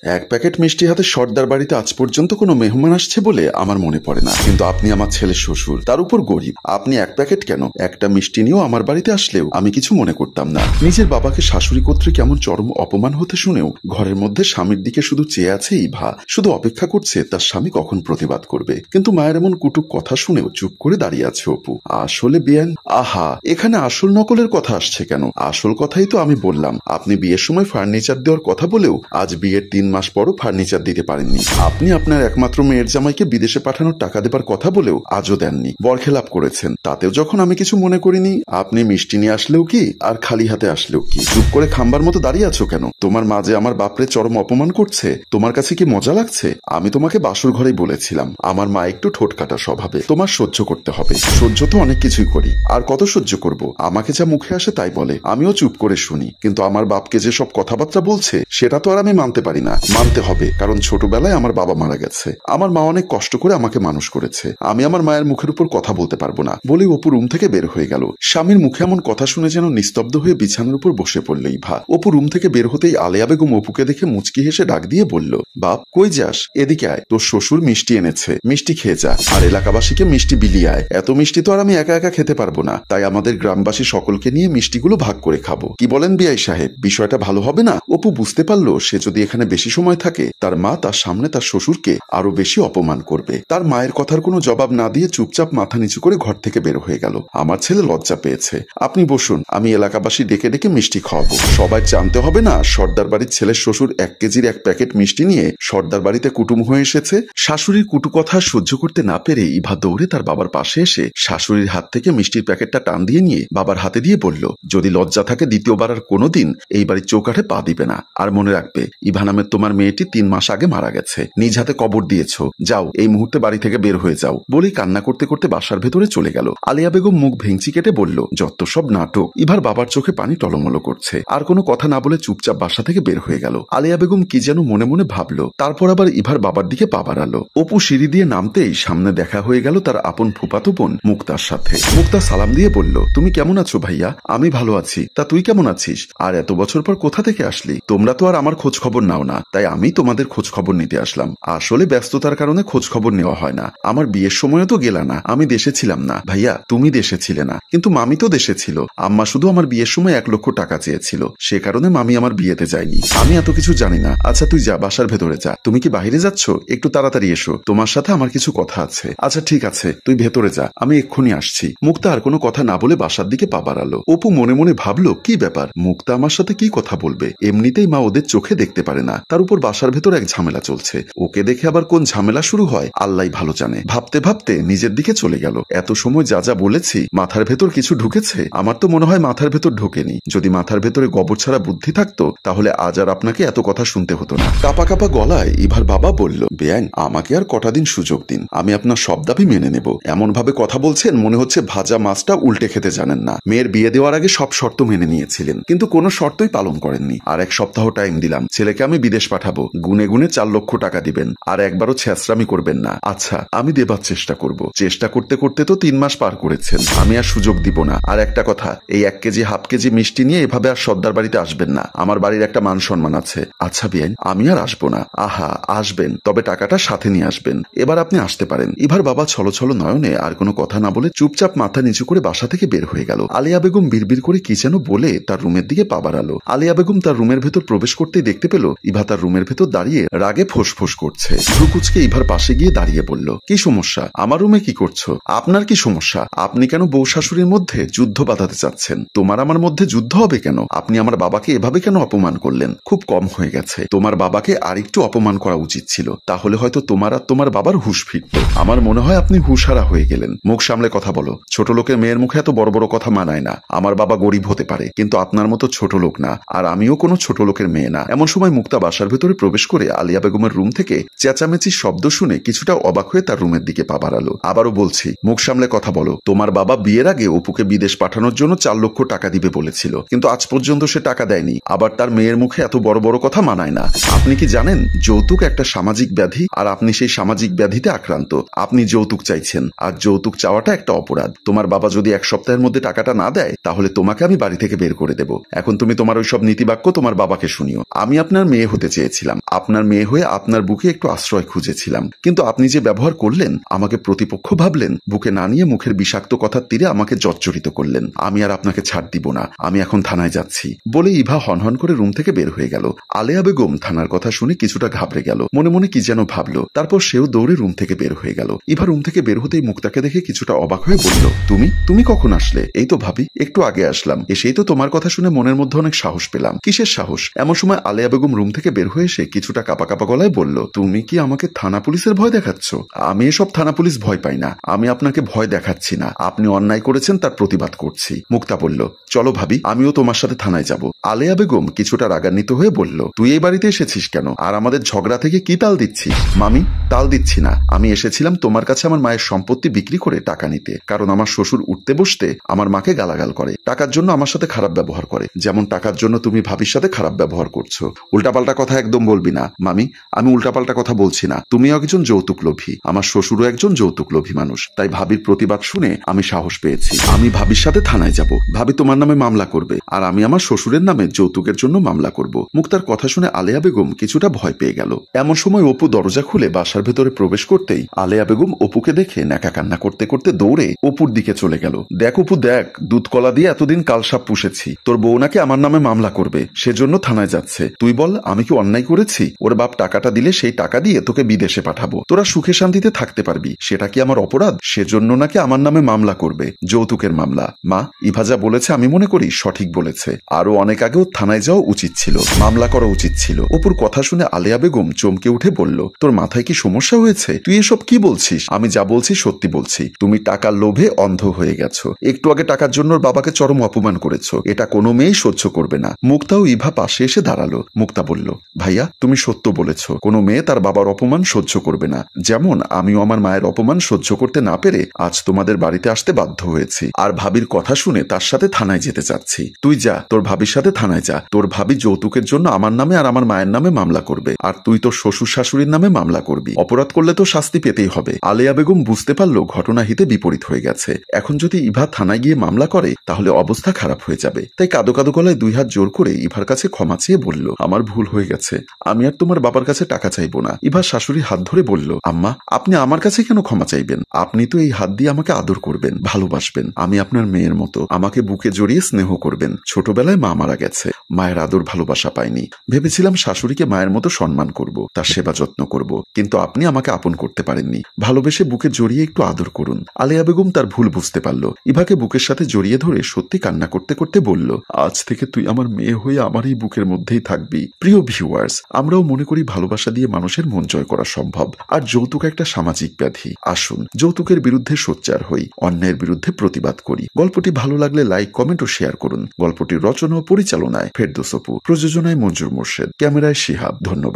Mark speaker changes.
Speaker 1: এক প্যাকেট মিষ্টি হাতে সর্দার বাড়িতে আজ পর্যন্ত কোনো মেহমান আসছে বলে আমার মনে পড়ে না, কিন্তু আপনি আমার ছেলের শ্বশুর, তার উপর গরিব। আপনি এক প্যাকেট কেন, একটা মিষ্টি নিয়েও আমার বাড়িতে আসলেও আমি কিছু মনে করতাম না। নিজের বাবাকে শাশুড়ি কর্তৃক কেমন চরম অপমান হতে শুনেও ঘরের মধ্যে স্বামীর দিকে শুধু চেয়ে আছে ইভা, শুধু অপেক্ষা করছে তার স্বামী কখন প্রতিবাদ করবে। কিন্তু মায়ের এমন কুটুক কথা শুনেও চুপ করে দাঁড়িয়ে আছে অপু। আসলে বেআইন, আহা, এখানে আসল নকলের কথা আসছে কেন? আসল কথাই তো আমি বললাম। আপনি বিয়ের সময় ফার্নিচার দেওয়ার কথা বলেও আজ বিয়ের 3 মাস পরও ফার্নিচার দিতে পারেননি। আপনি আপনার একমাত্র মেয়ের জামাইকে বিদেশে পাঠানোর টাকা দেবার কথা বলেও আজও দেননি, বরখেলাপ করেছেন। তাতেও যখন আমি কিছু মনে করিনি, আপনি মিষ্টি নিয়ে আসলেও কি আর খালি হাতে আসলেও কি? চুপ করে খাম্বার মতো দাঁড়িয়ে আছো কেন? তোমার মা যে আমার বাপরে চরম অপমান করছে, তোমার কাছে কি মজা লাগছে? আমি তোমাকে বাসর ঘরেই বলেছিলাম আমার মা একটু ঠোঁট কাটা স্বভাবে, তোমার সহ্য করতে হবে। সহ্য তো অনেক কিছুই করি, আর কত সহ্য করব? আমাকে যা মুখে আসে তাই বলে, আমিও চুপ করে শুনি। কিন্তু আমার বাপকে যে সব কথাবার্তা বলছে সেটা তো আর আমি মানতে পারি না। মানতে হবে, কারণ ছোটবেলায় আমার বাবা মারা গেছে। আমার মা অনেক কষ্ট করে আমাকে মানুষ করেছে। আমি আমার মায়ের মুখের উপর কথা বলতে পারবো না বলেই অপু রুম থেকে বের হয়ে গেল। স্বামীর মুখে এমন কথা শুনে যেন নিস্তব্ধ হয়ে বিছানার উপর বসে পড়ল ইভা। অপু রুম থেকে বের হতেই আলেয়া বেগম অপুকে দেখে মুচকি হেসে ডাক দিয়ে বলল, বাপ কই যাস? এদিকে আয়, তোর শ্বশুর মিষ্টি এনেছে, মিষ্টি খেয়ে যা, আর এলাকাবাসীকে মিষ্টি বিলিয়ে আয়। এত মিষ্টি তো আর আমি একা একা খেতে পারবো না, তাই আমাদের গ্রামবাসী সকলকে নিয়ে মিষ্টিগুলো ভাগ করে খাবো। কি বলেন বিআই সাহেব, বিষয়টা ভালো হবে না? অপু বুঝতে পারলো সে যদি এখানে বেশি সময় থাকে তার মা তার সামনে তার শ্বশুরকে আরো বেশি অপমান করবে। তার মায়ের কথার কোনো জবাব না দিয়ে চুপচাপ মাথা নিচু করে ঘর থেকে বের হয়ে গেল। আমার ছেলে লজ্জা পেয়েছে। আপনি বসুন, আমি এলাকাবাসী ডেকে ডেকে মিষ্টি খাওয়াবো। সবাই জানতে হবে না সর্দার বাড়ির ছেলের শ্বশুর 1 কেজির 1 প্যাকেট মিষ্টি নিয়ে সর্দার বাড়িতে কুটুম হয়ে এসেছে। শাশুড়ির কুটু কথা সহ্য করতে না পেরে ইভা দৌড়ে তার বাবার পাশে এসে শাশুড়ির হাত থেকে মিষ্টির প্যাকেটটা টান দিয়ে নিয়ে বাবার হাতে দিয়ে বলল, যদি লজ্জা থাকে দ্বিতীয়বার আর কোনোদিন এই বাড়ির চৌকাঠে পা দিবে না। আর মনে রাখবে, ইভা নামের তোমার মেয়েটি 3 মাস আগে মারা গেছে, নিজ হাতে কবর দিয়েছো। যাও, এই মুহূর্তে বাড়ি থেকে বের হয়ে যাও। বলেই কান্না করতে করতে বাসার ভেতরে চলে গেল। আলিয়া বেগম মুখ ভেঙচি কেটে বলল, যত সব নাটক। ইভার বাবার চোখে পানি টলমলো করছে। আর কোনো কথা না বলে চুপচাপ বাসা থেকে বের হয়ে গেল। আলিয়া বেগম কি যেন মনে মনে ভাবলো, তারপর আবার ইভার বাবার দিকে পা বাড়ালো। অপু সিঁড়ি দিয়ে নামতেই সামনে দেখা হয়ে গেল তার আপন ফুফাতো বোন মুক্তার সাথে। মুক্তা সালাম দিয়ে বলল, তুমি কেমন আছো ভাইয়া? আমি ভালো আছি, তা তুই কেমন আছিস? আর এত বছর পর কোথা থেকে আসলি? তোমরা তো আর আমার খোঁজ খবর নাও না, তাই আমি তোমাদের খোঁজ খবর নিতে আসলাম। আসলে ব্যস্ততার কারণে খোঁজ খবর নেওয়া হয় না। আমার বিয়ের সময়ও তো গেলা না, আমি দেশে ছিলাম না। ভাইয়া, তুমি দেশে ছিলে না, কিন্তু মামি তো দেশে ছিল। আম্মা শুধু আমার বিয়ের সময় 1 লক্ষ টাকা চেয়েছিল, সে কারণে মামি আমার বিয়েতে যায়নি। আমি এত কিছু জানি না। আচ্ছা তুই যা, বাসার ভেতরে যা। তুমি কি বাইরে যাচ্ছ? একটু তাড়াতাড়ি এসো, তোমার সাথে আমার কিছু কথা আছে। আচ্ছা ঠিক আছে, তুই ভেতরে যা, আমি এক্ষুনি আসছি। মুক্তা আর কোনো কথা না বলে বাসার দিকে পা বাড়ালো। অপু মনে মনে ভাবলো, কি ব্যাপার, মুক্তা আমার সাথে কি কথা বলবে? এমনিতেই মা ওদের চোখে দেখতে পারে না, তার উপর বাসার ভেতর এক ঝামেলা চলছে। ওকে দেখে আবার কোন ঝামেলা শুরু হয় আল্লাহ ভালো জানে। ভাবতে ভাবতে নিজের দিকে চলে গেল। এত সময় যা যা বলেছি মাথার ভেতর কিছু ঢুকেছে? আমার তো মনে হয় মাথার ভেতর ঢোকেনি। যদি মাথার ভেতরে গোবর ছাড়া বুদ্ধি থাকতো তাহলে আজ আর আপনাকে এত কথা শুনতে হতো না। কাপা কাপা গলায় ইভার বাবা বলল, বেআইন, আমাকে আর কটা দিন সুযোগ দিন, আমি আপনার সব দাবি মেনে নেব। এমন ভাবে কথা বলছেন মনে হচ্ছে ভাজা মাছটা উল্টে খেতে জানেন না। মেয়ের বিয়ে দেওয়ার আগে সব শর্ত মেনে নিয়েছিলেন, কিন্তু কোনো শর্তই পালন করেননি। আর 1 সপ্তাহ টাইম দিলাম, ছেলেকে আমি বিদেশ পাঠাবো। গুনে গুনে 4 লক্ষ টাকা দিবেন, আর একবারও ছেঁচড়ামি করবেন না। আচ্ছা, আমি দেবার চেষ্টা করব। চেষ্টা করতে করতে তো 3 মাস পার করেছেন, আমি আর সুযোগ দিব না। আর একটা কথা, এই 1 কেজি 1/2 কেজি মিষ্টি নিয়ে এভাবে আর সর্দার বাড়িতে আসবেন না। আমার বাড়ির একটা মান সম্মান আছে। আচ্ছা বিয়ান, আমি আর আসবো না। আহা, আসবেন, তবে টাকাটা সাথে নিয়ে আসবেন। এবার আপনি আসতে পারেন। ইভার বাবা ছলো ছলো নয়নে আর কোনো কথা না বলে চুপচাপ মাথা নিচু করে বাসা থেকে বের হয়ে গেল। আলিয়া বেগম বিড়বিড় করে কি যেন বলে তার রুমের দিকে পা বাড়ালো। আলিয়া বেগম তার রুমের ভেতর প্রবেশ করতেই দেখতে পেল ইভা তার রুমের ভেতর দাঁড়িয়ে রাগে ফোঁস করছে। ভ্রুকুচকে ইভার পাশে গিয়ে দাঁড়িয়ে বলল, কি সমস্যা? আমার রুমে কি করছো? আপনার কি সমস্যা? আপনি কেন বউ শাশুড়ির মধ্যে যুদ্ধ বাঁধাতে চাচ্ছেন? তোমার আমার মধ্যে যুদ্ধ হবে কেন? আপনি আমার বাবাকে এভাবে কেন অপমান করলেন? খুব কম হয়ে গেছে। তোমার বাবাকে আরেকটু অপমান করা উচিত ছিল, তাহলে হয়তো তোমার আর তোমার বাবার হুঁশ ফিরত। আমার মনে হয় আপনি হুঁশহারা হয়ে গেলেন। মুখ সামলে কথা বলো। ছোট লোকের মেয়ের মুখে এত বড় বড় কথা মানায় না। আমার বাবা গরিব হতে পারে, কিন্তু আপনার মতো ছোট লোক না, আর আমিও কোনো ছোট লোকের মেয়ে না। এমন সময় মুক্তা বাসার ভেতরে প্রবেশ করে আলিয়া বেগমের রুম থেকে চেঁচামেচির শব্দ শুনে কিছুটা অবাক হয়ে তার রুমের দিকে পা বাড়ালো। আবারও বলছি, মুখ সামলে কথা বলো। তোমার বাবা বিয়ের আগে অপুকে বিদেশ পাঠানোর জন্য 4 লক্ষ টাকা দিবে বলেছিল, কিন্তু আজ পর্যন্ত সে টাকা দেয়নি। আবার তার মেয়ের মুখে এত বড় বড় কথা মানায় না। আপনি কি জানেন যৌতুক একটা সামাজিক ব্যাধি, আর আপনি সেই সামাজিক ব্যাধিতে আক্রান্ত। আপনি যৌতুক চাইছেন, আর যৌতুক চাওয়াটা একটা অপরাধ। তোমার বাবা যদি 1 সপ্তাহের মধ্যে টাকাটা না দেয় তাহলে তোমাকে আমি বাড়ি থেকে বের করে দেব। এখন তুমি তোমার ওই সব নীতিবাক্য তোমার বাবাকে শুনিও। আমি আপনার মেয়ে হতে হতে চেয়েছিলাম, আপনার মেয়ে হয়ে আপনার বুকে একটু আশ্রয় খুঁজেছিলাম, কিন্তু আপনি যে ব্যবহার করলেন, আমাকে প্রতিপক্ষ ভাবলেন, বুকে না নিয়ে মুখের বিষাক্ত কথার তীরে আমাকে জর্জরিত করলেন। আমি আর আপনাকে ছাড় দিব না, আমি এখন থানায় যাচ্ছি বলে ইভা হনহন করে রুম থেকে বের হয়ে গেল। আলেয়া বেগম থানার কথা শুনে কিছুটা ঘাবড়ে গেল, মনে মনে কি যেন ভাবলো। তারপর সেও দৌড়ে রুম থেকে বের হয়ে গেল। ইভা রুম থেকে বের হতেই মুক্তাকে দেখে কিছুটা অবাক হয়ে বলল, তুমি কখন আসলে? এই তো ভাবি, একটু আগে আসলাম, এসেই তো তোমার কথা শুনে মনের মধ্যে অনেক সাহস পেলাম। কিসের সাহস? এমন সময় আলেয়া বেগম রুম থেকে বের হয়ে এসে কিছুটা কাপা কাপা গলায় বলল, তুমি কি আমাকে থানা পুলিশের ভয় দেখাচ্ছ? আমি এসব থানা পুলিশ ভয় পাই না, আমি আপনাকে ভয় দেখাচ্ছি না, আপনি অন্যায় করেছেন তার প্রতিবাদ করছি। মুক্তা বলল, চলো ভাবি, আমিও তোমার সাথে থানায় যাব। আলেয়া বেগম কিছুটা রাগান্বিত হয়ে বলল, তুই এই বাড়িতে এসেছিস কেন, আর আমাদের ঝগড়া থেকে কি তাল দিচ্ছিস? মামি, তাল দিচ্ছি না, আমি এসেছিলাম তোমার কাছে আমার মায়ের সম্পত্তি বিক্রি করে টাকা নিতে, কারণ আমার শ্বশুর উঠতে বসতে আমার মাকে গালাগাল করে, টাকার জন্য আমার সাথে খারাপ ব্যবহার করে, যেমন টাকার জন্য তুমি ভাবির সাথে খারাপ ব্যবহার করছো। উল্টাপাল্টা কথা একদম বলবি না মামি, আমি উল্টাপাল্টা কথা বলছি না, তুমিও একজন যৌতুক লোভী, আমার শ্বশুরও একজন যৌতুক লোভী মানুষ, তাই ভাবির প্রতিবাদ শুনে আমি সাহস পেয়েছি, আমি ভাবির সাথে থানায় যাব, ভাবি তোমার নামে মামলা করবে, আর আমি আমার শ্বশুরের নামে যৌতুকের জন্য মামলা করব। মুক্তার কথা শুনে আলেয়া বেগম কিছুটা ভয় পেয়ে গেল। এমন সময় অপু দরজা খুলে বাসার ভেতরে প্রবেশ করতেই আলেয়া বেগম অপুকে দেখে ন্যাকা কান্না করতে করতে দৌড়ে অপুর দিকে চলে গেল। দেখ অপু দেখ, দুধ কলা দিয়ে এতদিন কালসাপ পুষেছি, তোর বউ নাকি আমার নামে মামলা করবে, সেজন্য থানায় যাচ্ছে। তুই বল, আমি কি অন্যায় করেছি? ওর বাপ টাকাটা দিলে সেই টাকা দিয়ে তোকে বিদেশে পাঠাবো, তোরা সুখে শান্তিতে থাকতে পারবি, সেটা কি আমার অপরাধ? সেজন্য নাকি আমার নামে মামলা করবে, যৌতুকের মামলা। মা, ইভা যা বলেছে আমি মনে করি সঠিক বলেছে, আরো অনেক আগেও থানায় যাওয়া উচিত ছিল, মামলা করা উচিত ছিল। অপুর কথা শুনে আলেয়া বেগম চমকে উঠে বলল, তোর মাথায় কি সমস্যা হয়েছে? তুই এসব কি বলছিস? আমি যা বলছি সত্যি বলছি, তুমি টাকার লোভে অন্ধ হয়ে গেছো, একটু আগে টাকার জন্য বাবাকে চরম অপমান করেছো, এটা কোনো মেয়েই সহ্য করবে না। মুক্তা ও ইভা পাশে এসে দাঁড়ালো। মুক্তা বলল, ভাইয়া তুমি সত্য বলেছো, কোনো মেয়ে তার বাবার অপমান সহ্য করবে না, যেমন আমিও আমার মায়ের অপমান সহ্য করতে না পেরে আজ তোমাদের বাড়িতে আসতে বাধ্য হয়েছি, আর ভাবির কথা শুনে তার সাথে থানায় যেতে চাচ্ছি। তুই যা, তোর ভাবির সাথে থানায় যা, তোর ভাবি যৌতুকের জন্য আমার নামে আর আমার মায়ের নামে মামলা করবে, আর তুই তোর শ্বশুর শাশুড়ির নামে মামলা করবি, অপরাধ করলে তো শাস্তি পেতেই হবে। আলেয়া বেগম বুঝতে পারলো ঘটনা হিতে বিপরীত হয়ে গেছে, এখন যদি ইভা থানায় গিয়ে মামলা করে তাহলে অবস্থা খারাপ হয়ে যাবে, তাই কাদো কাদো গলায় দুই হাত জোর করে ইভার কাছে ক্ষমা চেয়ে বলল, আমার ভুল হয়ে গেছে, আমি আর তোমার বাবার কাছে টাকা চাইবো না। ইভার শাশুড়ি হাত ধরে বলল, আম্মা আপনি আমার কাছে কেন ক্ষমা চাইবেন? আপনি তো এই হাত দিয়ে আমাকে আদর করবেন, ভালোবাসবেন, আমি আপনার মেয়ের মতো, আমাকে বুকে জড়িয়ে স্নেহ করবেন। ছোটবেলায় মা মারা গেছে, মায়ের আদর ভালোবাসা পাইনি, ভেবেছিলাম শাশুড়িকে মায়ের মতো সম্মান করব, তার সেবা যত্ন করব, কিন্তু আপনি আমাকে আপন করতে পারেননি, ভালোবেসে বুকে জড়িয়ে একটু আদর করুন। আলেয়া বেগম তার ভুল বুঝতে পারল। ইভাকে বুকের সাথে জড়িয়ে ধরে সত্যি কান্না করতে করতে বলল, আজ থেকে তুই আমার মেয়ে হয়ে আমার এই বুকের মধ্যেই থাকবি। প্রিয় ভিউয়ার্স, আমরাও মনে করি ভালোবাসা দিয়ে মানুষের মন জয় করা সম্ভব, আর যৌতুক একটা সামাজিক ব্যাধি। আসুন যৌতুকের বিরুদ্ধে সোচ্চার হই, অন্যায়ের বিরুদ্ধে প্রতিবাদ করি। গল্পটি ভালো লাগলে লাইক, কমেন্ট ও শেয়ার করুন। গল্পটির রচনা ও পরিচালনায় ফেরদৌস অপু, প্রযোজনায় মঞ্জুর মোর্শেদ, ক্যামেরায় শিহাব। ধন্যবাদ।